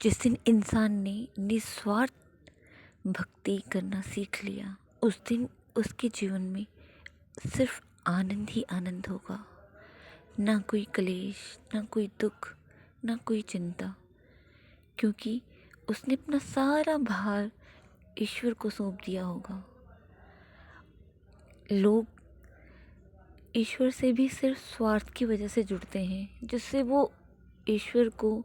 जिस दिन इंसान ने निस्वार्थ भक्ति करना सीख लिया, उस दिन उसके जीवन में सिर्फ आनंद ही आनंद होगा। ना कोई क्लेश, ना कोई दुख, ना कोई चिंता, क्योंकि उसने अपना सारा भार ईश्वर को सौंप दिया होगा। लोग ईश्वर से भी सिर्फ स्वार्थ की वजह से जुड़ते हैं, जिससे वो ईश्वर को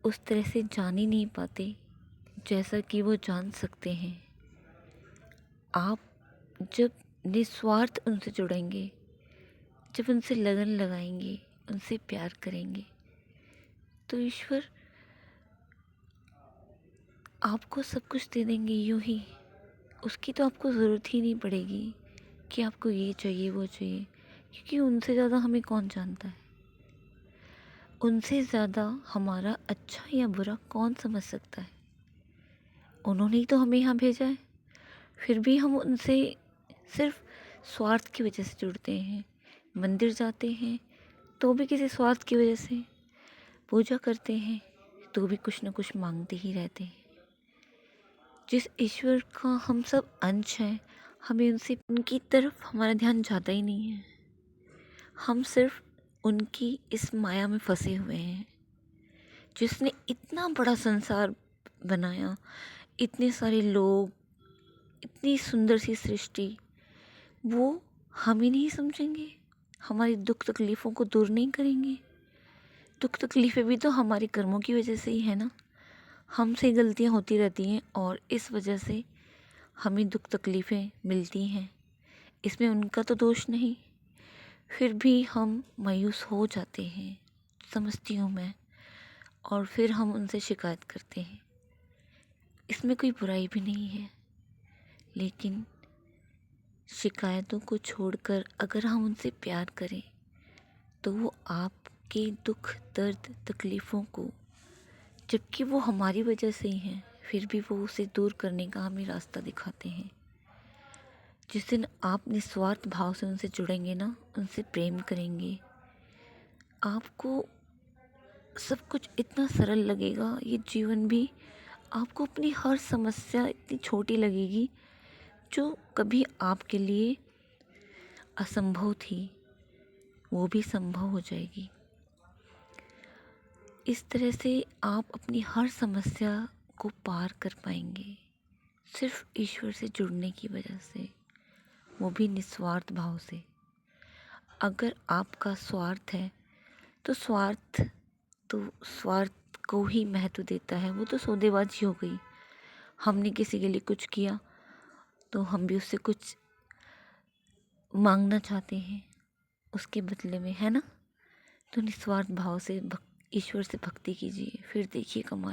उस तरह से जान ही नहीं पाते जैसा कि वो जान सकते हैं। आप जब निस्वार्थ उनसे जुड़ेंगे, जब उनसे लगन लगाएंगे, उनसे प्यार करेंगे, तो ईश्वर आपको सब कुछ दे देंगे यूं ही। उसकी तो आपको ज़रूरत ही नहीं पड़ेगी कि आपको ये चाहिए वो चाहिए, क्योंकि उनसे ज़्यादा हमें कौन जानता है। उनसे ज़्यादा हमारा अच्छा या बुरा कौन समझ सकता है। उन्होंने ही तो हमें यहाँ भेजा है। फिर भी हम उनसे सिर्फ स्वार्थ की वजह से जुड़ते हैं। मंदिर जाते हैं तो भी किसी स्वार्थ की वजह से, पूजा करते हैं तो भी कुछ न कुछ मांगते ही रहते हैं। जिस ईश्वर का हम सब अंश हैं, हमें उनकी तरफ हमारा ध्यान जाता ही नहीं है। हम सिर्फ उनकी इस माया में फंसे हुए हैं, जिसने इतना बड़ा संसार बनाया, इतने सारे लोग, इतनी सुंदर सी सृष्टि, वो हम ही नहीं समझेंगे, हमारी दुख तकलीफ़ों को दूर नहीं करेंगे। दुख तकलीफ़ें भी तो हमारे कर्मों की वजह से ही है ना। हमसे गलतियाँ होती रहती हैं और इस वजह से हमें दुख तकलीफ़ें मिलती हैं। इसमें उनका तो दोष नहीं। फिर भी हम मायूस हो जाते हैं, समझती हूँ मैं, और फिर हम उनसे शिकायत करते हैं। इसमें कोई बुराई भी नहीं है, लेकिन शिकायतों को छोड़कर अगर हम उनसे प्यार करें तो वो आपके दुख दर्द तकलीफ़ों को, जबकि वो हमारी वजह से ही हैं, फिर भी वो उसे दूर करने का हमें रास्ता दिखाते हैं। जिस दिन आप निस्वार्थ भाव से उनसे जुड़ेंगे ना, उनसे प्रेम करेंगे, आपको सब कुछ इतना सरल लगेगा। ये जीवन भी आपको अपनी हर समस्या इतनी छोटी लगेगी जो कभी आपके लिए असंभव थी, वो भी संभव हो जाएगी। इस तरह से आप अपनी हर समस्या को पार कर पाएंगे, सिर्फ ईश्वर से जुड़ने की वजह से, वो भी निस्वार्थ भाव से। अगर आपका स्वार्थ है तो स्वार्थ को ही महत्व देता है, वो तो सौदेबाजी हो गई। हमने किसी के लिए कुछ किया तो हम भी उससे कुछ मांगना चाहते हैं उसके बदले में, है ना। तो निस्वार्थ भाव से ईश्वर से भक्ति कीजिए, फिर देखिए कमाल।